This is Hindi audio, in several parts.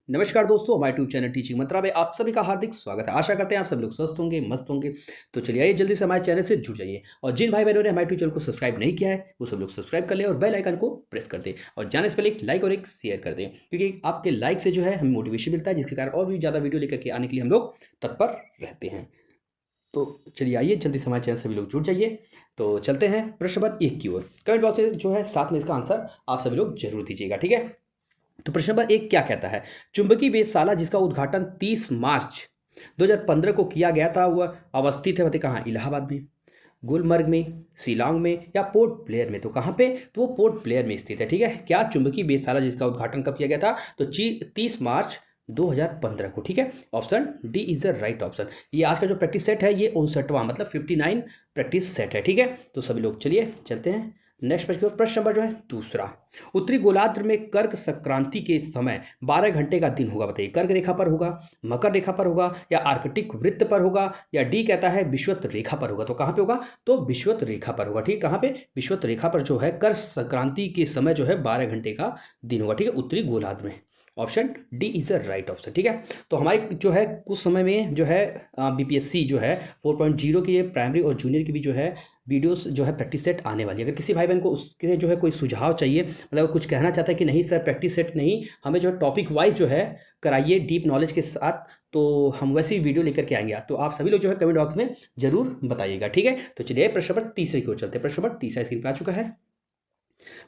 नमस्कार दोस्तों, हमारे यूट्यूब चैनल टीचिंग मंत्रा में आप सभी का हार्दिक स्वागत है। आशा करते हैं आप सब लोग स्वस्थ होंगे, मस्त होंगे। तो चलिए आइए जल्दी से हमारे चैनल से जुड़ जाइए और जिन भाई बहनों ने हमारे यूट्यूब चैनल को सब्सक्राइब नहीं किया है वो सब लोग सब्सक्राइब कर ले और बेल आइकन को प्रेस कर दें और जाने से पहले एक लाइक और एक शेयर कर दें, क्योंकि आपके लाइक से जो है हमें मोटिवेशन मिलता है, जिसके कारण और भी ज़्यादा वीडियो लेकर के आने के लिए हम लोग तत्पर रहते हैं। तो चलिए आइए जल्दी से हमारे चैनल सभी लोग जुड़ जाइए। तो चलते हैं प्रश्न नंबर 1 की ओर। कमेंट बॉक्स में जो है साथ में इसका आंसर आप सभी लोग जरूर दीजिएगा, ठीक है। तो प्रश्न नंबर 1 क्या कहता है? चुंबकीय वेधशाला जिसका उद्घाटन 30 मार्च 2015 को किया गया था, वह अवस्थित है बताइए कहाँ? इलाहाबाद में, गुलमर्ग में, शिलांग में या पोर्ट ब्लेयर में? तो कहाँ पे? तो वो पोर्ट ब्लेयर में स्थित है, ठीक है। क्या चुंबकीय वेधशाला जिसका उद्घाटन कब किया गया था? तो 30 मार्च 2015 को, ठीक है। Option D is the right option. ये आज का जो प्रैक्टिस सेट है ये 59वां मतलब 59 प्रैक्टिस सेट है, ठीक है। तो सभी लोग चलिए चलते हैं नेक्स्ट प्रश्न नंबर जो है दूसरा। उत्तरी गोलार्ध में कर्क संक्रांति के समय 12 घंटे का दिन होगा बताइए। कर्क रेखा पर होगा, मकर रेखा पर होगा या आर्कटिक वृत्त पर होगा या डी कहता है विषुवत रेखा पर होगा? तो कहाँ पे होगा? तो विषुवत रेखा पर होगा, ठीक है। कहाँ पे? विषुवत रेखा पर जो है कर्क संक्रांति के समय जो है 12 घंटे का दिन होगा, ठीक है, उत्तरी गोलार्ध में। Option D is the right option, ठीक है। तो हमारे जो है कुछ समय में जो है बीपीएससी जो है 4.0 की प्राइमरी और जूनियर की भी जो है वीडियोस जो है प्रैक्टिस सेट आने वाली है। अगर किसी भाई बहन को उसके जो है कोई सुझाव चाहिए, मतलब कुछ कहना चाहता है कि नहीं सर प्रैक्टिस सेट नहीं, हमें जो है टॉपिक वाइज जो है कराइए डीप नॉलेज के साथ, तो हम वैसे ही वीडियो लेकर के आएंगे। तो आप सभी लोग जो है कमेंट बॉक्स में जरूर बताइएगा, ठीक है। तो चलिए प्रश्न नंबर तीसरे की ओर चलते हैं। प्रश्न नंबर तीसरा स्क्रीन पर आ चुका है।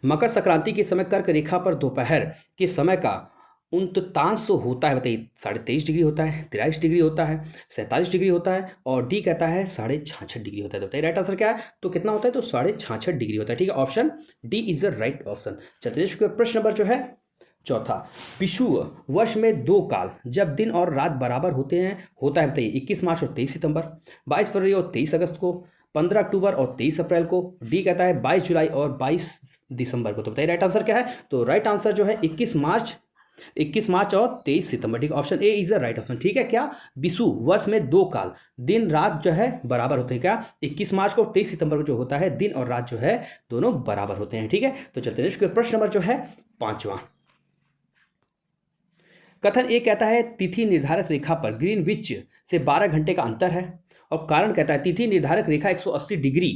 मकर संक्रांति के समय कर्क रेखा पर दोपहर के समय का उंततांश होता है बताइए। 23.5 डिग्री होता है, 43 डिग्री होता है, 47 डिग्री होता है और डी कहता है 66.5 डिग्री होता है। तो बताइए राइट आंसर क्या है? तो कितना होता है? तो 66.5 डिग्री होता है, ठीक है। Option D is the right option. चलिए प्रश्न नंबर जो है चौथा। विषुव वर्ष में 2 काल जब दिन और रात बराबर होते हैं होता है बताइए। 21 मार्च और 23 सितंबर, 22 फरवरी और 23 अगस्त को, 15 अक्टूबर और 23 अप्रैल को, डी कहता है 22 जुलाई और 22 दिसंबर को। तो बताइए राइट आंसर क्या है? तो राइट आंसर जो है 21 मार्च और 23 सितंबर, ठीक है। Option A is the right option, ठीक है। क्या? विषुव वर्ष में 2 काल दिन रात जो है बराबर होते हैं। क्या? 21 मार्च को और 23 सितंबर को जो होता है दिन और रात जो है दोनों बराबर होते हैं, ठीक है। तो चलते हैं प्रश्न नंबर जो है पांचवा। कथन ए कहता है तिथि निर्धारक रेखा पर ग्रीनविच से 12 घंटे का अंतर है और कारण कहता है तिथि निर्धारक रेखा 180 डिग्री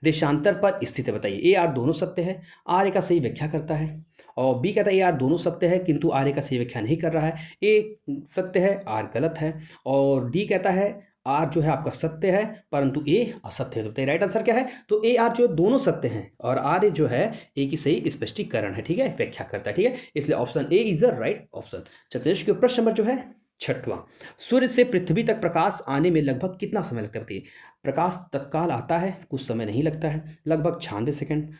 देशांतर पर स्थित है बताइए। ए आर दोनों सत्य है, आर ए का सही व्याख्या करता है, और बी कहता है ए आर दोनों सत्य है किंतु आर ए का सही व्याख्या नहीं कर रहा है। ए सत्य है, आर गलत है, और डी कहता है आर जो है आपका सत्य है परंतु ए असत्य है। तो राइट आंसर क्या है? तो ए आर जो दोनों सत्य हैं और आर ए जो है ए की सही स्पष्टीकरण है, ठीक है, व्याख्या करता है, ठीक है। इसलिए option A is the right option. चतुर्दश के प्रश्न नंबर जो है छठवां। सूर्य से पृथ्वी तक प्रकाश आने में लगभग कितना समय लगता है बताइए। प्रकाश तत्काल आता है, कुछ समय नहीं लगता है, लगभग 96 सेकंड,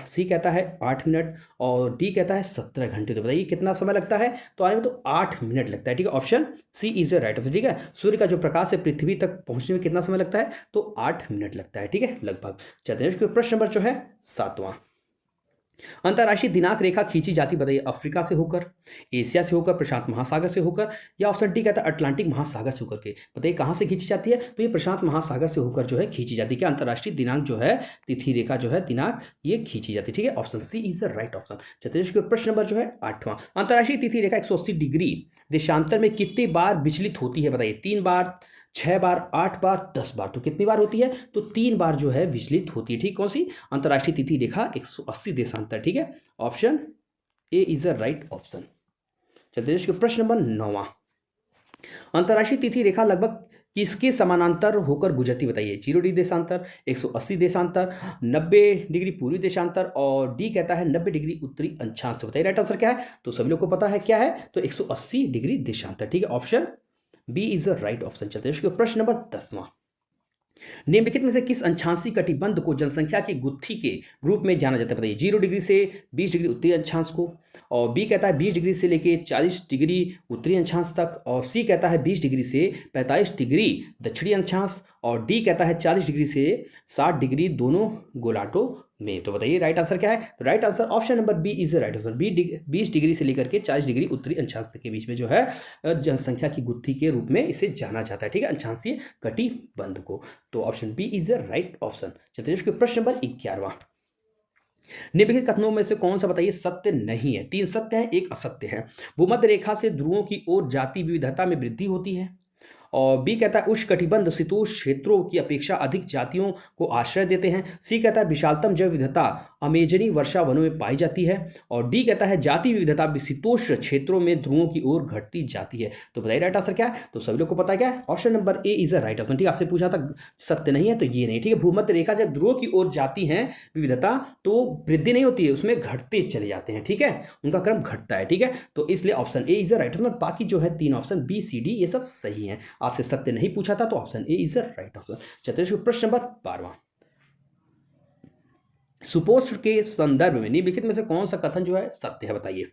सी कहता है 8 मिनट और डी कहता है 17 घंटे। तो बताइए कितना समय लगता है? तो आने में तो 8 मिनट लगता है, ठीक है। Option C is the right option, ठीक है। सूर्य का जो प्रकाश है पृथ्वी तक पहुंचने में कितना समय लगता है? तो 8 मिनट लगता है, ठीक है, लगभग। चलते हैं प्रश्न नंबर जो है सातवां। अंतर्राष्ट्रीय दिनांक रेखा खींची जाती बताइए अफ्रीका से होकर, एशिया से होकर, प्रशांत महासागर से होकर, या ऑप्शन डी कहता है अटलांटिक महासागर से होकर के। बताइए कहाँ से खींची जाती है? तो ये प्रशांत महासागर से होकर जो है खींची जाती है। क्या अंतर्राष्ट्रीय दिनांक जो है तिथि रेखा जो है दिनांक ये खींची जाती है, ठीक है। Option C is the right option. चलिए प्रश्न नंबर जो है आठवां। अंतर्राष्ट्रीय तिथि रेखा 180 डिग्री देशांतर में कितनी बार विचलित होती है बताइए। 3 बार, 6 बार, 8 बार, 10 बार। तो कितनी बार होती है? तो 3 बार जो है विचलित होती है, ठीक। कौन सी? अंतर्राष्ट्रीय तिथि रेखा 180 देशांतर, ठीक है। Option A is the right option. चलते हैं प्रश्न नंबर 9वां। अंतर्राष्ट्रीय तिथि रेखा लगभग किसके समानांतर होकर गुजरती बताइए। 0 डिग्री देशांतर, 180 देशांतर, 90 डिग्री पूर्वी देशांतर, और डी कहता है 90 डिग्री उत्तरी अक्षांश। तो बताइए राइट आंसर क्या है? तो सभी लोग को पता है क्या है? तो 180 डिग्री देशांतर, ठीक है। Option B is the right option. चलते हैं प्रश्न नंबर 10वां। निम्नलिखित में से किस अंशांशी कटिबंध को जनसंख्या की गुत्थी के रूप में जाना जाता है बताइए। 0 डिग्री से 20 डिग्री उत्तरी अक्षांश को, और बी कहता है 20 डिग्री से लेके 40 डिग्री उत्तरी अक्षांश तक, और सी कहता है 20 डिग्री से 45 डिग्री दक्षिणी अक्षांश, और डी कहता है 40 डिग्री से 60 डिग्री दोनों गोलार्धों में। तो बताइए राइट आंसर क्या है? तो right answer option number B is the right answer. 20 degree से लेकर के 40 डिग्री उत्तरी अक्षांश तक के बीच में जो है जनसंख्या की गुत्थी के रूप में इसे जाना जाता है, ठीक है, अंशांशीय कटिबंध को। तो option B is the right option. चलिए प्रश्न नंबर 11वां। निम्नलिखित कथनों में से कौन सा बताइए सत्य नहीं है? 3 सत्य हैं, 1 असत्य है। भूमध्य रेखा से ध्रुवों की ओर जाति विविधता में वृद्धि होती है। और बी कहता है उष्णकटिबंध शीतोष्ण क्षेत्रों की अपेक्षा अधिक जातियों को आश्रय देते हैं। सी कहता है विशालतम जैव विविधता अमेजनी वर्षा वनों में पाई जाती है। और डी कहता है जाति विविधता शीतोष्ण क्षेत्रों में ध्रुवों की ओर घटती जाती है। तो बताइए राइट आंसर क्या है? तो सभी लोग को पता है क्या है? Option number A is the right option. ठीक है, आपसे पूछा था सत्य नहीं है तो ये नहीं। ठीक है, भूमध्य रेखा से ध्रुवों की ओर जाती है विविधता तो वृद्धि नहीं होती है, उसमें घटते चले जाते हैं। ठीक है, उनका क्रम घटता है। ठीक है, तो इसलिए option A is the right option. बाकी जो है 3 ऑप्शन बी सी डी ये सब सही है। आपसे सत्य नहीं पूछा था तो option A is the right option. चलिए प्रश्न नंबर 12वां, सुपोष्ण के संदर्भ में निम्नलिखित में से कौन सा कथन जो है सत्य है? बताइए।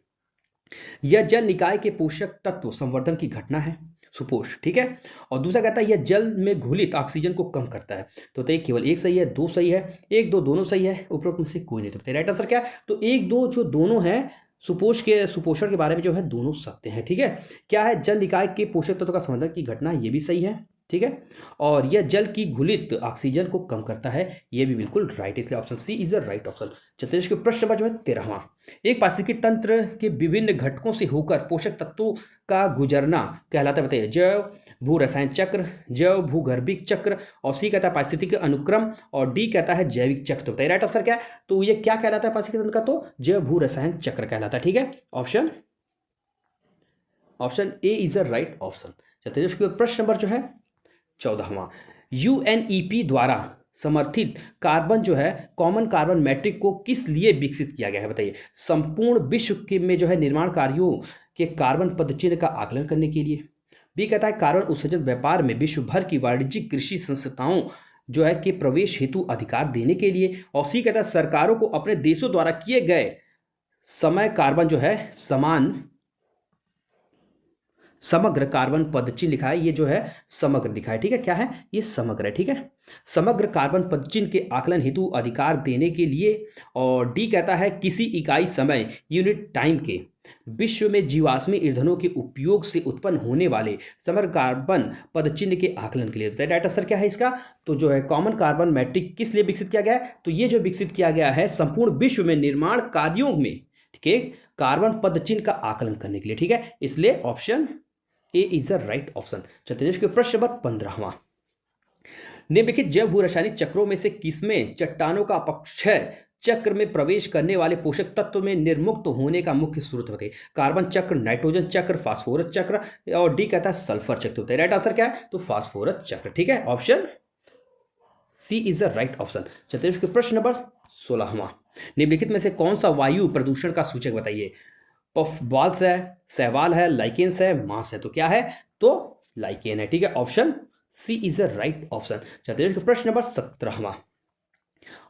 यह जल निकाय के पोषक तत्व संवर्धन की घटना है, सुपोष्ण। ठीक है, और दूसरा कहता है यह जल में घुलित ऑक्सीजन को कम करता है। तो केवल एक सही है, 2 सही है, 1 2 दोनों सही है, उपरोक्त में से कोई नहीं। तो राइट आंसर क्या है? तो 1 2 जो दोनों है सुपोषण के बारे में जो है दोनों सत्य है। ठीक है, क्या है? जल निकाय के पोषक तत्व का संवर्धन की घटना, ये भी सही है। ठीक है, और यह जल की घुलित ऑक्सीजन को कम करता है, यह भी बिल्कुल राइट, इसलिए option C is the right option. चलिए के प्रश्न नंबर जो है 13वां, एक पारिस्थितिकी तंत्र के विभिन्न घटकों से होकर पोषक तत्वों का गुजरना कहलाता है। बताइए। जैव भू रसायन चक्र, जैव भूगर्भिक चक्र, और सी कहता है पारिस्थितिकी अनुक्रम, और डी कहता है जैविक चक्र। तो बताइए राइट आंसर क्या है? तो ये क्या कहलाता है पारिस्थितिकी तंत्र का? तो जैव भू रसायन चक्र कहलाता है। ठीक है, option A is the right option. चलिए प्रश्न नंबर जो है 14वां, यूएनईपी द्वारा समर्थित कार्बन जो है कॉमन कार्बन मैट्रिक को किस लिए विकसित किया गया है? बताइए। संपूर्ण विश्व के में जो है निर्माण कार्यों के कार्बन पदचिह्न का आकलन करने के लिए। बी कहता है कार्बन उत्सर्जन व्यापार में विश्व भर की वाणिज्यिक कृषि संस्थाओं जो है के प्रवेश हेतु अधिकार देने के लिए। और सी कहता है सरकारों को अपने देशों द्वारा किए गए समय कार्बन जो है समग्र कार्बन पदचिह्न लिखा है, ये जो है समग्र लिखा है। ठीक है, क्या है? ये समग्र है। ठीक है, समग्र कार्बन पदचिह्न के आकलन हेतु अधिकार देने के लिए। और डी कहता है किसी इकाई समय यूनिट टाइम के विश्व में जीवाश्मी ईंधनों के उपयोग से उत्पन्न होने वाले समग्र कार्बन पदचिह्न के आकलन के लिए। तो राइट आंसर क्या है इसका? तो जो है कॉमन कार्बन मैट्रिक किस लिए विकसित किया गया है? तो ये जो विकसित किया गया है संपूर्ण विश्व में निर्माण कार्यों में, ठीक है, कार्बन पदचिह्न का आकलन करने के लिए। ठीक है, इसलिए option A is the right option. चलिए के प्रश्न नंबर 15वां, निम्नलिखित जैव भू रासायनिक चक्रों में से किसमें चट्टानों का अपक्षय चक्र में प्रवेश करने वाले पोषक तत्व में निर्मुक्त होने का मुख्य स्रोत होते हैं? कार्बन चक्र, नाइट्रोजन चक्र, फास्फोरस चक्र, और डी कहता है सल्फर चक्र। होता है राइट आंसर क्या है? तो फास्फोरस चक्र। ठीक है, option C is the right option. चलिए प्रश्न नंबर 16वां, निम्नलिखित में से कौन सा वायु प्रदूषण का सूचक? बताइए। पफबॉल्स है, सहवाल है, लाइकेन्स है, मांस है। तो क्या है? तो लाइकेन है। ठीक है, option C is the right option. चलिए प्रश्न नंबर 17वां,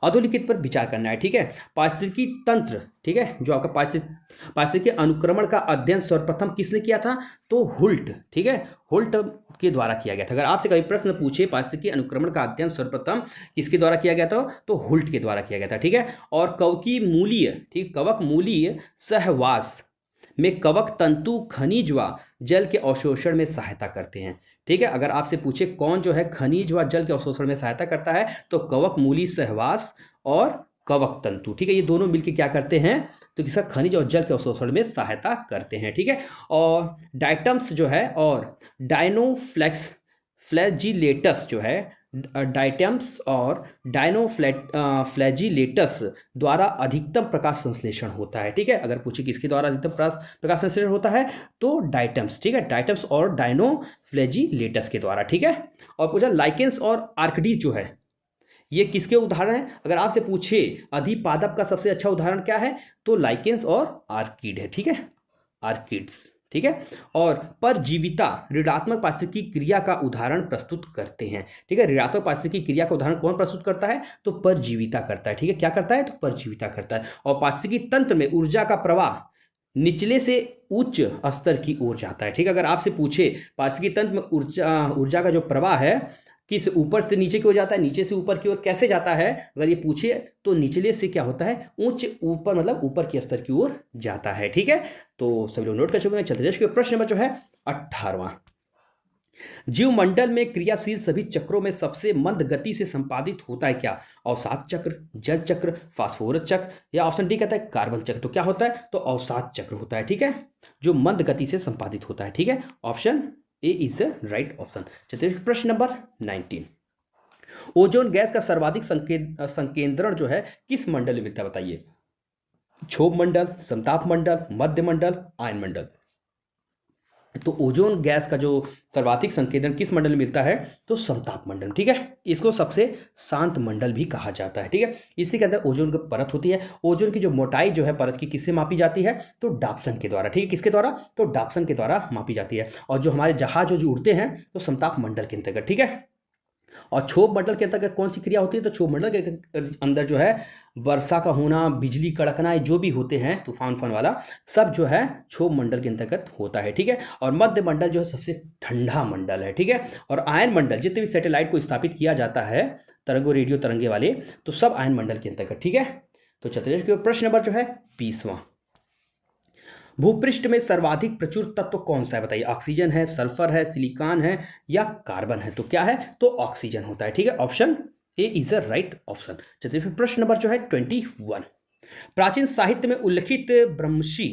अधोलिखित पर विचार करना है। ठीक है, पारिस्थितिकी तंत्र, ठीक है, जो आपका पारिस्थितिकी अनुक्रमण का अध्ययन सर्वप्रथम किसने किया था? तो हुल्ट। ठीक है, हुल्ट के द्वारा किया गया था। अगर आपसे कभी प्रश्न पूछे पारिस्थितिकी अनुक्रमण का अध्ययन सर्वप्रथम किसके द्वारा किया गया था? तो हुल्ट के द्वारा किया गया था। ठीक है, और कवकी मूलीय, ठीक, कवक मूलीय सहवास में कवक तंतु खनिज व जल के अवशोषण में सहायता करते हैं। ठीक है, अगर आपसे पूछे कौन जो है खनिज व जल के अवशोषण में सहायता करता है, तो कवक मूली सहवास और कवक तंतु। ठीक है, ये दोनों मिलकर क्या करते हैं? तो किसका? खनिज और जल के अवशोषण में सहायता करते हैं। ठीक है, और डाइटम्स जो है और फ्लैजिलेटस जो है, डाइटम्स और डायनोफ्लैजिलेटस द्वारा अधिकतम प्रकाश संश्लेषण होता है। ठीक है, अगर पूछे किसके द्वारा अधिकतम प्रकाश संश्लेषण होता है, तो डाइटम्स। ठीक है, डाइटम्स और डायनोफ्लैजिलेटस के द्वारा। ठीक है, और पूछा लाइकेंस और आर्कडीज जो है ये किसके उदाहरण हैं? अगर आपसे पूछे अधिपादप का सबसे अच्छा उदाहरण क्या है, तो लाइकेंस और आर्किड है। ठीक है, आर्किड्स। ठीक है, और परजीविता ऋणात्मक पारिस्थितिकी क्रिया का उदाहरण प्रस्तुत करते हैं। ठीक है, ऋणात्मक पारिस्थितिकी क्रिया का उदाहरण कौन प्रस्तुत करता है? तो परजीविता करता है। ठीक है, क्या करता है? तो परजीविता करता है। और पारिस्थितिकी तंत्र में ऊर्जा का प्रवाह निचले से उच्च स्तर की ओर जाता है। ठीक है, अगर आपसे पूछे पारिस्थितिकी तंत्र में ऊर्जा का जो प्रवाह है किस ऊपर से नीचे की ओर जाता है, नीचे से ऊपर की ओर कैसे जाता है, अगर ये पूछे तो निचले से क्या होता है? उच्च ऊपर, मतलब ऊपर के स्तर की ओर जाता है। ठीक है, तो सभी लोग नोट कर चुके हैं। चलिए प्रश्न नंबर जो है 18वां, जीवमंडल में क्रियाशील सभी चक्रों में सबसे मंद गति से संपादित होता है क्या? अवसाद चक्र, जल चक्र, फास्फोरस चक्र, या ऑप्शन डी कहता है कार्बन चक्र। तो क्या होता है? तो अवसाद चक्र होता है, ठीक है, जो मंद गति से संपादित होता है, ठीक है। Option A is the right option. चलिए प्रश्न नंबर 19। ओजोन गैस का सर्वाधिक संकेंद्रण जो है किस मंडल में मिलता है बताइए? क्षोभ मंडल, समताप मंडल, मध्य मंडल, आयन मंडल। तो ओजोन गैस का जो सर्वाधिक संकेंद्रण किस मंडल में मिलता है? तो समताप मंडल, ठीक है। इसको सबसे शांत मंडल भी कहा जाता है, ठीक है। इसी के अंदर ओजोन की परत होती है। ओजोन की जो मोटाई जो है परत की किससे मापी जाती है? तो डाप्सन के द्वारा, ठीक है। किसके द्वारा? तो डाप्सन के द्वारा मापी जाती है। और जो हमारे जहाज जो उड़ते हैं तो समताप मंडल के अंतर्गत, ठीक है। और क्षोभ मंडल के अंतर्गत कौन सी क्रिया होती है? तो क्षोभ मंडल के अंदर जो है वर्षा का होना, बिजली कड़कना, जो भी होते हैं तूफान उफान वाला, सब जो है क्षोभ मंडल के अंतर्गत होता है, ठीक है। और मध्य मंडल जो है सबसे ठंडा मंडल है, ठीक है। और आयन मंडल जितने भी सैटेलाइट को स्थापित किया जाता है तरंगो रेडियो तरंगे वाले, तो सब आयन मंडल के अंतर्गत, ठीक है। तो चलिए प्रश्न नंबर जो है 20वां। भूपृष्ठ में सर्वाधिक प्रचुर तत्व कौन सा है बताइए? ऑक्सीजन है, सल्फर है, सिलिकॉन है, या कार्बन है? तो क्या है? तो ऑक्सीजन होता है, ठीक है। Option A is the right option. चलिए फिर प्रश्न नंबर जो है 21। प्राचीन साहित्य में उल्लिखित ब्रह्मशी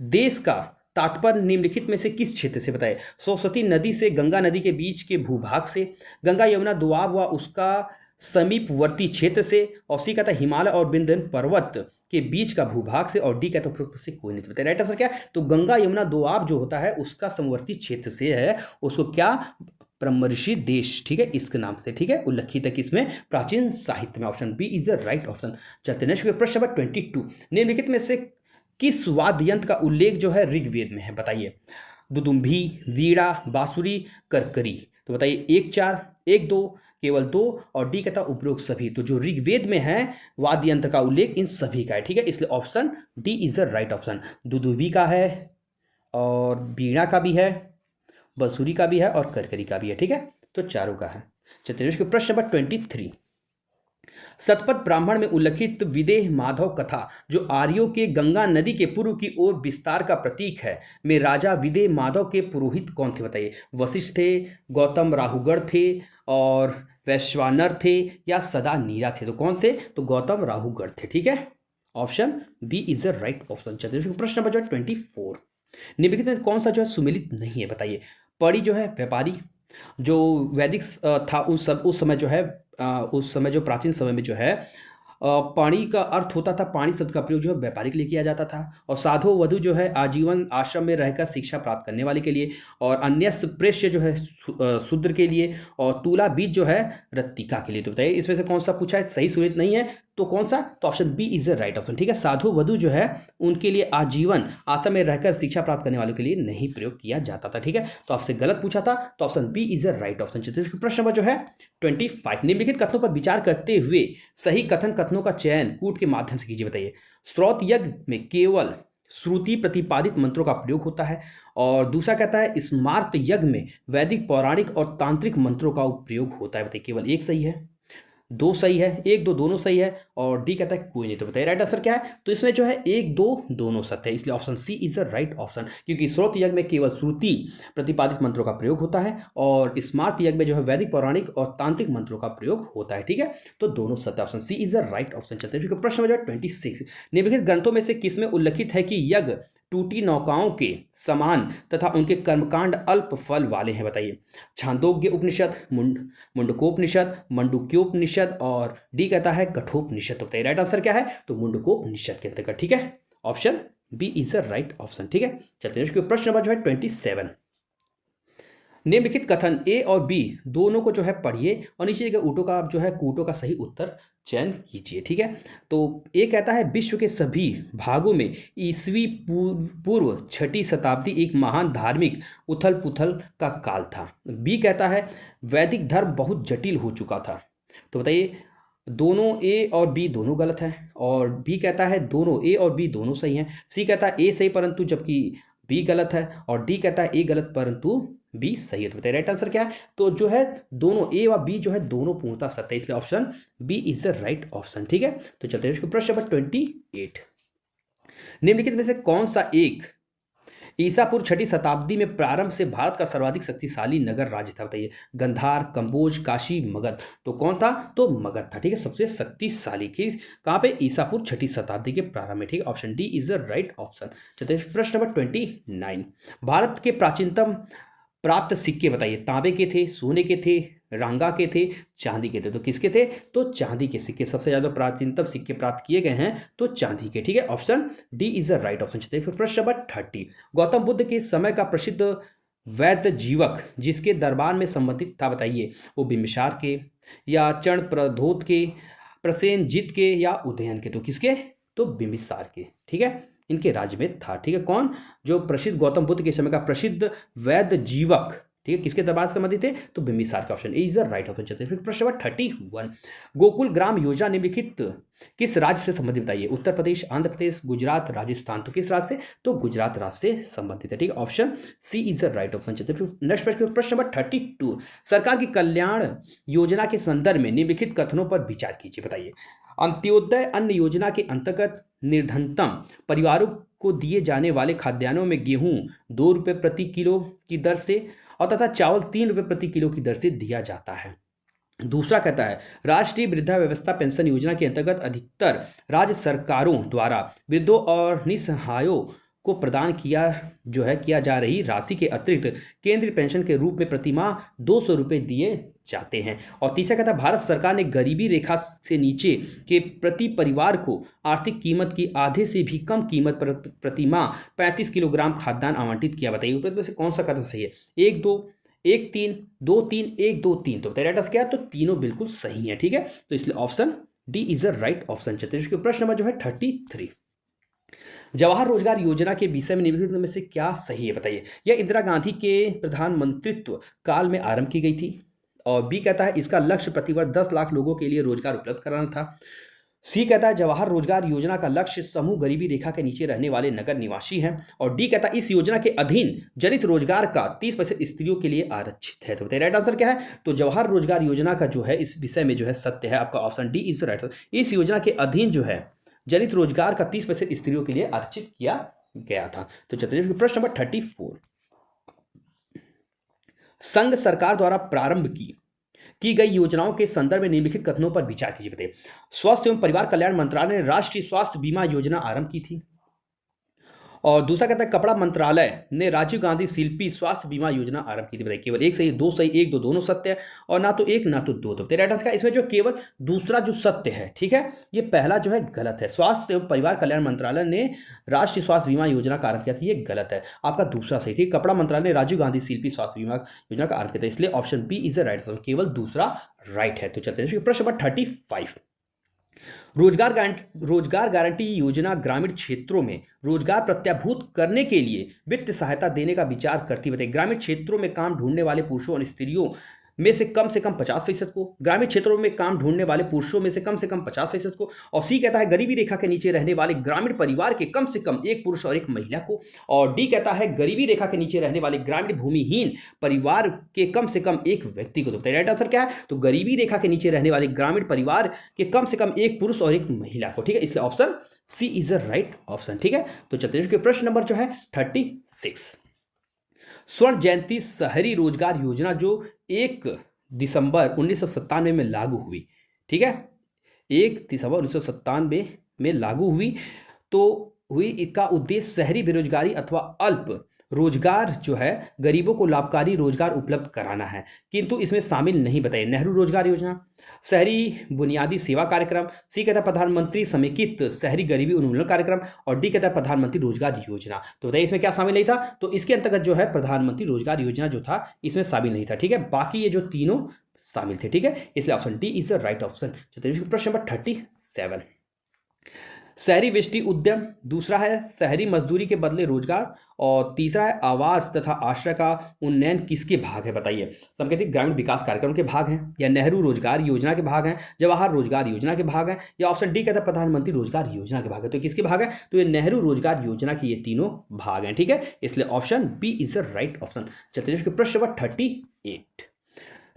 देश का तात्पर्य निम्नलिखित में से किस क्षेत्र से बताइए? सरस्वती नदी से, गंगा नदी के बीच के भूभाग से, गंगा यमुना दोआब व उसका समीपवर्ती क्षेत्र से, और सी कहता है हिमालय और विंध्य पर्वत के बीच का भूभाग से, और डी कहता है उपरोक्त से कोई नहीं। तो बताइए राइट आंसर क्या है? तो गंगा यमुना दोआब जो होता है उसका समवर्ती क्षेत्र से है, उसको क्या ब्रह्मर्षि देश, ठीक है, इसके नाम से, ठीक है, उल्लिखित है किसमें? प्राचीन साहित्य में। Option B is the right option. चलते नेक्स्ट प्रश्न नंबर 22। निम्नलिखित में से किस वाद्य यंत्र का उल्लेख जो है ऋग्वेद में है बताइए? दुदुम्भी, वीणा, बांसुरी, करकरी। तो बताइए 1 4, 1 2, केवल 2, और डी कहता उपरोक्त सभी। तो जो ऋग्वेद में है वाद्य यंत्र का उल्लेख इन सभी का है, ठीक है, इसलिए option D is the right option. दुदुम्भी का है, और वीणा का भी है, बांसुरी का भी है, और करकरी का भी है, ठीक है। तो चारों का है। चलिए प्रश्न नंबर 23। शतपथ ब्राह्मण में उल्लिखित विदेह माधव कथा जो आर्यों के गंगा नदी के पूर्व की ओर विस्तार का प्रतीक है, में राजा विदेह माधव के पुरोहित कौन थे बताइए? वशिष्ठ थे, गौतम राहुगढ़ थे, और वैश्वानर थे, या सदा नीरा थे? तो कौन थे? तो गौतम राहुगढ़ थे, ठीक है। Option B is the right option. चलिए प्रश्न नंबर जो है 24। निम्नलिखित में कौन सा जो है सुमेलित नहीं है बताइए? परी जो है व्यापारी, जो वैदिक था उस समय जो है उस समय जो प्राचीन समय में जो है पाणी का अर्थ होता था, पाणी शब्द का प्रयोग जो है व्यापारी के लिए किया जाता था। और साधु वधु जो है आजीवन आश्रम में रहकर शिक्षा प्राप्त करने वाले के लिए, और अन्य प्रेष्य जो है शूद्र के लिए, और तुला बीज जो है रत्तिका के लिए। तो बताइए इसमें से कौन सा पूछा है? सही सुनित नहीं है तो कौन सा? तो option B is the right option, ठीक है। साधु वधु जो है उनके लिए आजीवन आश्रम में रहकर शिक्षा प्राप्त करने वालों के लिए नहीं प्रयोग किया जाता था, ठीक है। तो आपसे गलत पूछा था, तो option B is the right option. प्रश्न नंबर जो है 25। निम्नलिखित कथनों पर विचार करते हुए सही कथनों का चयन कूट के माध्यम से कीजिए बताइए। स्रोत यज्ञ में केवल श्रुति प्रतिपादित मंत्रों का प्रयोग होता है, और दूसरा कहता है स्मार्त यज्ञ में वैदिक पौराणिक और तांत्रिक मंत्रों का प्रयोग होता है। बताइए केवल एक सही है, 2 सही है, 1 2 दोनों सही है, और डी कहता है कोई नहीं। तो बताइए राइट आंसर क्या है? तो इसमें जो है 1 2 दोनों सत्य है, इसलिए option C is the right option. क्योंकि स्रोत यज्ञ में केवल श्रुति प्रतिपादित मंत्रों का प्रयोग होता है, और स्मार्त यज्ञ में जो है वैदिक पौराणिक और तांत्रिक मंत्रों का प्रयोग होता है, ठीक है। तो दोनों सत्य, option C is the right option. चलते हैं प्रश्न नंबर 26। निम्नलिखित ग्रंथों में से किसमें उल्लिखित है कि यज्ञ टूटी नौकाओं के समान तथा उनके कर्मकांड अल्प फल वाले हैं बताइए? छांदोग्य उपनिषद, मुंडकोपनिषद, मंडूक्योपनिषद, और डी कहता है कठोपनिषद। तो बताइए राइट आंसर क्या है? तो मुंडकोपनिषद के अंतर्गत, ठीक है। Option B is the right option, ठीक है। चलते हैं प्रश्न नंबर जो है 27। निम्नलिखित कथन ए और बी दोनों को जो है पढ़िए, और नीचे के ऊँटों का आप जो है कूटों का सही उत्तर चयन कीजिए, ठीक है। तो ए कहता है विश्व के सभी भागों में ईसवी पूर्व 6ठी शताब्दी एक महान धार्मिक उथल पुथल का काल था। बी कहता है वैदिक धर्म बहुत जटिल हो चुका था। तो बताइए दोनों ए और बी दोनों गलत हैं, और बी कहता है दोनों ए और बी दोनों सही हैं। सी कहता है ए सही परंतु जबकि बी गलत है, और डी कहता है ए गलत परंतु बी सही है। तो बताइए राइट आंसर क्या है? तो जो है दोनों ए व बी जो है दोनों पूर्णतः सत्य है, इसलिए option B is the right option, ठीक है। तो चलते हैं प्रश्न नंबर 28। निम्नलिखित में से कौन सा एक ईसा पूर्व छठी शताब्दी में प्रारंभ से भारत का सर्वाधिक शक्तिशाली नगर राज्य था, बताइए। गंधार, कंबोज, काशी, मगध। तो कौन था? तो मगध था, ठीक है, सबसे शक्तिशाली। कहाँ पे? ईसा पूर्व छठी शताब्दी के प्रारंभ में, ठीक है। Option D is the right option. चलिए प्रश्न नंबर 29, भारत के प्राचीनतम प्राप्त सिक्के बताइए। तांबे के थे, सोने के थे, रांगा के थे, चांदी के थे। तो किसके थे? तो चांदी के सिक्के, सबसे ज्यादा प्राचीनतम सिक्के प्राप्त किए गए हैं तो चांदी के, ठीक है। Option D is the right option. चलिए फिर प्रश्न नंबर 30, गौतम बुद्ध के समय का प्रसिद्ध वैद्य जीवक जिसके दरबार में संबंधित था, बताइए। वो बिम्बिसार के, या चरण प्रधोत के, प्रसेनजित के, या उदयन के। तो किसके? तो बिम्बिसार के, ठीक है, इनके राज्य में था, ठीक है। कौन? जो प्रसिद्ध गौतम बुद्ध के समय का प्रसिद्ध वैद्य जीवक, ठीक है, किसके दरबार से संबंधित थे? तो बिम्बिसार का। Option A is the right option. चलते हैं फिर प्रश्न नंबर 31, गोकुल ग्राम योजना निम्नलिखित किस राज्य से संबंधित बताइए। उत्तर प्रदेश, आंध्र प्रदेश, गुजरात, राजस्थान। तो किस राज्य से? तो गुजरात राज्य से संबंधित है, ठीक है। Option C is the right option. चलते हैं फिर नेक्स्ट प्रश्न नंबर 32, सरकार की कल्याण योजना के संदर्भ में निम्नलिखित कथनों पर विचार कीजिए, बताइए। अंत्योदय अन्न योजना के अंतर्गत निर्धनतम परिवारों को दिए जाने वाले खाद्यान्नों में गेहूं 2 रुपये प्रति किलो की दर से और तथा चावल 3 रुपये प्रति किलो की दर से दिया जाता है। दूसरा कहता है राष्ट्रीय वृद्धावस्था पेंशन योजना के अंतर्गत अधिकतर राज्य सरकारों द्वारा वृद्धों और निसहायों को प्रदान किया जा रही राशि के अतिरिक्त केंद्रीय पेंशन के रूप में प्रतिमाह 200 रुपये दिए जाते हैं। और तीसरा कहता है भारत सरकार ने गरीबी रेखा से नीचे के प्रति परिवार को आर्थिक कीमत की आधे से भी कम कीमत पर प्रतिमाह 35 किलोग्राम खाद्यान्न आवंटित किया। बताइए उपरोक्त में से कौन सा कथन सही है? 1 2 1 3 2 3 1 2 3। तो बताइए क्या है? तो तीनों बिल्कुल सही है, ठीक है। तो इसलिए option D is the right option. चलिए प्रश्न नंबर जो है 33, जवाहर रोजगार योजना के विषय में निम्नलिखित में से क्या सही है, बताइए। यह इंदिरा गांधी के प्रधानमंत्रित्व काल में आरंभ की गई थी। और बी कहता है इसका लक्ष्य प्रतिवर्ष 10 लाख लोगों के लिए रोजगार उपलब्ध कराना था। सी कहता है जवाहर रोजगार योजना का लक्ष्य समूह गरीबी रेखा के नीचे रहने वाले नगर निवासी हैं। और डी कहता है इस योजना के अधीन जनित रोजगार का 30% स्त्रियों के लिए आरक्षित है। तो बताइए राइट आंसर क्या है? तो जवाहर रोजगार योजना का जो है इस विषय में जो है सत्य है, आपका ऑप्शन डी इज राइट। इस योजना के अधीन जो है जनित रोजगार का 30% स्त्रियों के लिए आरक्षित किया गया था। तो चलिए प्रश्न नंबर 34, संघ सरकार द्वारा प्रारंभ की गई योजनाओं के संदर्भ में निम्नलिखित कथनों पर विचार कीजिए, बताइए। स्वास्थ्य एवं परिवार कल्याण मंत्रालय ने राष्ट्रीय स्वास्थ्य बीमा योजना आरंभ की थी। और दूसरा कहता है कपड़ा मंत्रालय ने राजीव गांधी शिल्पी स्वास्थ्य बीमा योजना आरंभ की थी। बताइए केवल एक सही, दो सही, एक दो दोनों सत्य है, और ना तो एक ना तो दो। तो तेरा आंसर का इसमें जो केवल दूसरा जो सत्य है, ठीक है, ये पहला जो है गलत है। स्वास्थ्य एवं परिवार कल्याण मंत्रालय ने राष्ट्रीय स्वास्थ्य बीमा योजना का आरंभ किया था, ये गलत है। आपका दूसरा सही थी, कपड़ा मंत्रालय ने राजीव गांधी शिल्पी स्वास्थ्य बीमा योजना का आरंभ किया था, इसलिए option B is the right answer, केवल दूसरा राइट है। तो चलते हैं प्रश्न नंबर 35, रोजगार गारंटी योजना ग्रामीण क्षेत्रों में रोजगार प्रत्याभूत करने के लिए वित्त सहायता देने का विचार करती है। ग्रामीण क्षेत्रों में काम ढूंढने वाले पुरुषों और स्त्रियों में से कम 50% को, ग्रामीण क्षेत्रों में काम ढूंढने वाले पुरुषों में से कम 50% को। और सी कहता है गरीबी रेखा के नीचे रहने वाले ग्रामीण परिवार के कम से कम एक पुरुष और एक महिला को। और डी कहता है गरीबी रेखा के नीचे रहने वाले ग्रामीण भूमिहीन परिवार के कम से कम एक व्यक्ति को। तो राइट आंसर क्या है? तो गरीबी रेखा के नीचे रहने वाले ग्रामीण परिवार के कम से कम एक पुरुष और एक महिला को, ठीक है, इसलिए option C is the right option, ठीक है। तो चलते हैं प्रश्न नंबर जो है 36, स्वर्ण जयंती शहरी रोजगार योजना जो 1 दिसंबर 1997 में लागू हुई, ठीक है, 1 दिसंबर 1997 में लागू हुई, तो इसका उद्देश्य शहरी बेरोजगारी अथवा अल्प रोजगार जो है गरीबों को लाभकारी रोजगार उपलब्ध कराना है, किंतु इसमें शामिल नहीं। बताइए नेहरू रोजगार योजना, शहरी बुनियादी सेवा कार्यक्रम, सी कहता है प्रधानमंत्री समेकित शहरी गरीबी उन्मूलन कार्यक्रम, और डी कहता है प्रधानमंत्री रोजगार योजना। तो बताइए इसमें क्या शामिल नहीं था? तो इसके अंतर्गत जो है प्रधानमंत्री रोजगार योजना जो था इसमें शामिल नहीं था, ठीक है, बाकी ये जो तीनों शामिल थे, ठीक है, इसलिए option D is the right option. प्रश्न नंबर 37, शहरी वृष्टि उद्यम, दूसरा है शहरी मजदूरी के बदले रोजगार, और तीसरा है आवास तथा आश्रय का उन्नयन किसके भाग है? बताइए। संकेतिक ग्रामीण विकास कार्यक्रम के भाग हैं, या नेहरू रोजगार योजना के भाग हैं, जवाहर रोजगार योजना के भाग हैं, या ऑप्शन डी कहता है प्रधानमंत्री रोजगार योजना के भाग है। तो किसके भाग है? तो ये नेहरू रोजगार योजना के ये तीनों भाग हैं, ठीक है, इसलिए option B is the right option. चलिए प्रश्न नंबर 38,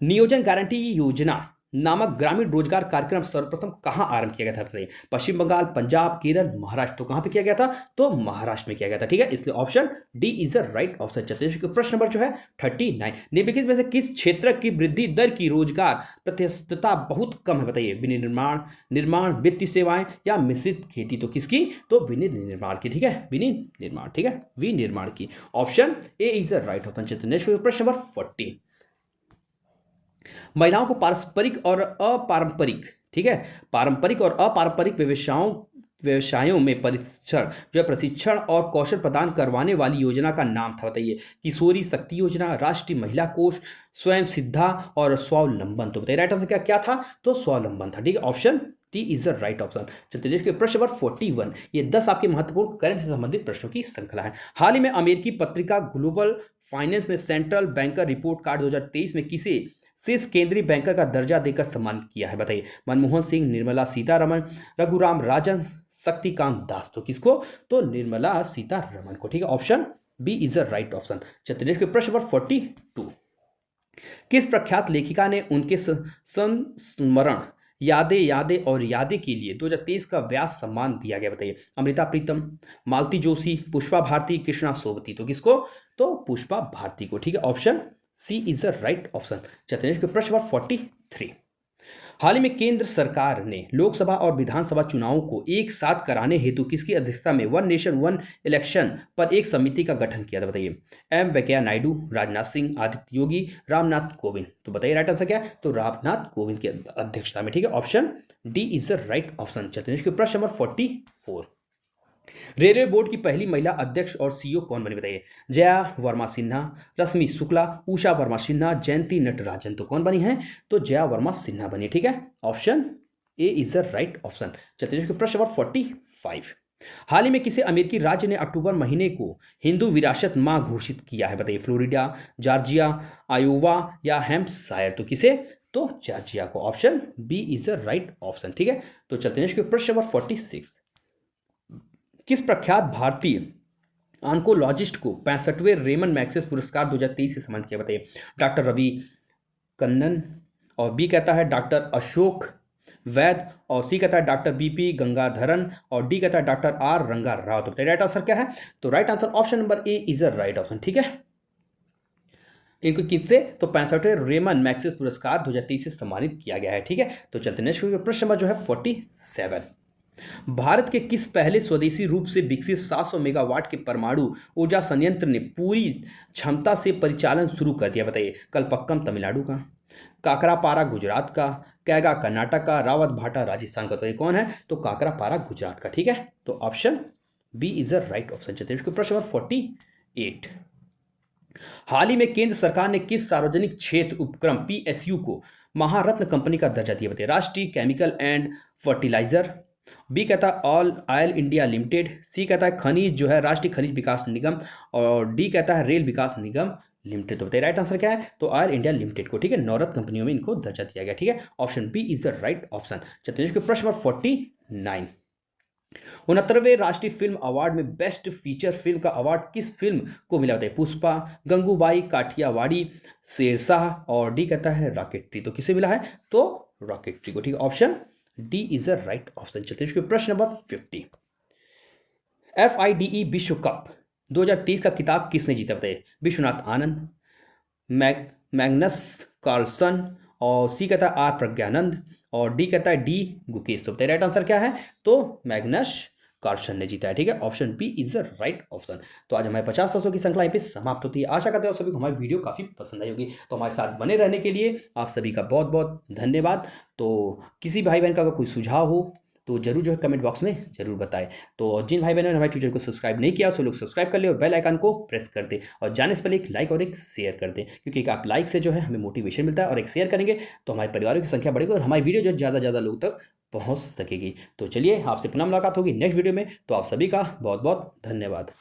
नियोजन गारंटी योजना नामक ग्रामीण रोजगार कार्यक्रम सर्वप्रथम कहां आरंभ किया गया था? बताइए। पश्चिम बंगाल, पंजाब, केरल, महाराष्ट्र। तो कहां पे किया गया था? तो महाराष्ट्र में किया गया था। ठीक है, इसलिए option D is the right option. चलिए प्रश्न नंबर जो है 39, निम्नलिखित में से किस क्षेत्र की वृद्धि दर की रोजगार प्रतिशतता बहुत कम है? बताइए। विनिर्माण, निर्माण, वित्तीय सेवाएं या मिश्रित खेती। तो किसकी? तो विनिर्माण की। ठीक है, विनिर्माण। ठीक है, विनिर्माण की। Option A is the right option. चलिए नेक्स्ट प्रश्न नंबर 40, महिलाओं को पारस्परिक और अपारंपरिक, ठीक है, पारंपरिक और अपारंपरिक व्यवसायों में प्रशिक्षण और कौशल प्रदान करवाने वाली योजना का नाम था? बताइए। किशोरी शक्ति योजना, राष्ट्रीय महिला कोष, स्वयं सिद्धा और स्वावलंबन। तो बताइए राइट आंसर क्या क्या था? तो स्वावलंबन था। ठीक है, option T is the right option. चलिए देखिए प्रश्न नंबर 41, ये 10 आपके महत्वपूर्ण करंट से संबंधित प्रश्नों की श्रृंखला है। हाल ही में अमेरिकी पत्रिका ग्लोबल फाइनेंस ने सेंट्रल बैंकर रिपोर्ट कार्ड 2023 में किसे शीर्ष केंद्रीय बैंकर का दर्जा देकर सम्मानित किया है? बताइए। मनमोहन सिंह, निर्मला सीतारमण, रघुराम राजन, शक्तिकांत दास। तो किसको? तो निर्मला सीतारमण को। ठीक है, option B is the right option. चलिए प्रश्न नंबर 42, किस प्रख्यात लेखिका ने उनके संस्मरण यादें यादें और यादें के लिए 2023 का व्यास सम्मान दिया गया? बताइए। अमृता प्रीतम, मालती जोशी, पुष्पा भारती, कृष्णा सोबती। तो किसको? तो पुष्पा भारती को। ठीक है, option C is the right option. चलिए प्रश्न नंबर 43, हाल ही में केंद्र सरकार ने लोकसभा और विधानसभा चुनावों को एक साथ कराने हेतु किसकी अध्यक्षता में वन नेशन वन इलेक्शन पर एक समिति का गठन किया था? बताइए। एम वेंकैया नायडू, राजनाथ सिंह, आदित्य योगी, रामनाथ कोविंद। तो बताइए राइट आंसर क्या है? तो रामनाथ कोविंद की अध्यक्षता में। ठीक है, option D is the right option. चलिए प्रश्न नंबर 44, रेलवे बोर्ड की पहली महिला अध्यक्ष और सीईओ कौन बनी? बताइए। जया वर्मा सिन्हा, रश्मि शुक्ला, उषा वर्मा सिन्हा, जयंती नटराजन। तो कौन बनी है? तो जया वर्मा सिन्हा बनी। ठीक है, option A is the right option. चलिए प्रश्न नंबर 45, हाल ही में किसे अमेरिकी राज्य ने अक्टूबर महीने को हिंदू विरासत माह घोषित किया है? बताइए। फ्लोरिडा, जॉर्जिया, आयोवा या हैम्पशायर। तो किसे? तो जॉर्जिया को। Option B is the right option. ठीक है, तो चलते हैं प्रश्न नंबर 46, किस प्रख्यात भारतीय ऑन्कोलॉजिस्ट को 65वें रेमन मैग्सेस पुरस्कार 2023 से सम्मानित किया? बताइए। डॉक्टर रवि कन्नन, और बी कहता है डॉक्टर अशोक वैद, और सी कहता है डॉक्टर बीपी गंगाधरन, और डी कहता है डॉक्टर आर रंगा राव। तो बताइए राइट आंसर क्या है? तो right answer option number A is the right option. ठीक है, इनको किससे? तो 65वें रेमन मैग्सेस पुरस्कार 2023 से सम्मानित किया गया है। ठीक है, तो चलते नेक्स्ट प्रश्न नंबर जो है 47, भारत के किस पहले स्वदेशी रूप से विकसित 700 मेगावाट के परमाणु ऊर्जा संयंत्र ने पूरी क्षमता से परिचालन शुरू कर दिया? बताइए। कलपक्कम तमिलनाडु का, काकरापारा गुजरात का, कैगा कर्नाटक का, रावत भाटा राजस्थान का। तो ये कौन है? तो काकरापारा गुजरात का। ठीक है, तो option B is the right option. चलिए प्रश्न नंबर 48, हाल ही में केंद्र सरकार ने किस सार्वजनिक क्षेत्र उपक्रम पीएसयू को महारत्न कंपनी का दर्जा दिया? बताइए। राष्ट्रीय केमिकल एंड फर्टिलाइजर, बी कहता है ऑल ऑयल इंडिया लिमिटेड, सी कहता है खनिज जो है राष्ट्रीय खनिज विकास निगम, और डी कहता है रेल विकास निगम लिमिटेड। तो बताइए राइट आंसर क्या है? तो ऑयल इंडिया लिमिटेड को। ठीक है, नवरत्न कंपनियों में इनको दर्जा दिया गया। ठीक है, option B is the right option. चलिए प्रश्न नंबर 49, 69वें राष्ट्रीय फिल्म अवार्ड में बेस्ट फीचर फिल्म का अवार्ड किस फिल्म को मिला? बताइए। पुष्पा, गंगूबाई काठियावाड़ी, शेरशाह, और डी कहता है रॉकेटरी। तो किसे मिला है? तो रॉकेटरी को। ठीक है, option D is the right option. चलिए प्रश्न नंबर 50, FIDE विश्व कप 2023 का किताब किसने जीता? बताइए। विश्वनाथ आनंद, मैग्नस कार्लसन, और सी कहता है आर प्रज्ञानंद, और डी कहता है डी गुकेश। तो बताइए राइट आंसर क्या है? तो मैग्नस कार्लसन ने जीता है। ठीक है, option B is the right option. तो आज हमारे 50 प्रश्नों की श्रृंखला यहाँ पे समाप्त होती है। आशा करते हैं सभी को हमारी वीडियो काफ़ी पसंद आई होगी। तो हमारे साथ बने रहने के लिए आप सभी का बहुत बहुत धन्यवाद। तो किसी भाई बहन का अगर कोई सुझाव हो तो जरूर जो है कमेंट बॉक्स में जरूर बताएं। तो जिन भाई बहनों ने हमारे चैनल को सब्सक्राइब नहीं किया, सो लोग सब्सक्राइब कर ले और बेल आइकन को प्रेस कर दें, और जाने से पहले एक लाइक और एक शेयर कर दें, क्योंकि एक आप लाइक से जो है हमें मोटिवेशन मिलता है, और एक शेयर करेंगे तो हमारे परिवारों की संख्या बढ़ेगी और हमारी वीडियो जो ज़्यादा ज़्यादा लोग तक पहुँच सकेगी। तो चलिए आपसे पुनः मुलाकात होगी नेक्स्ट वीडियो में। तो आप सभी का बहुत बहुत धन्यवाद।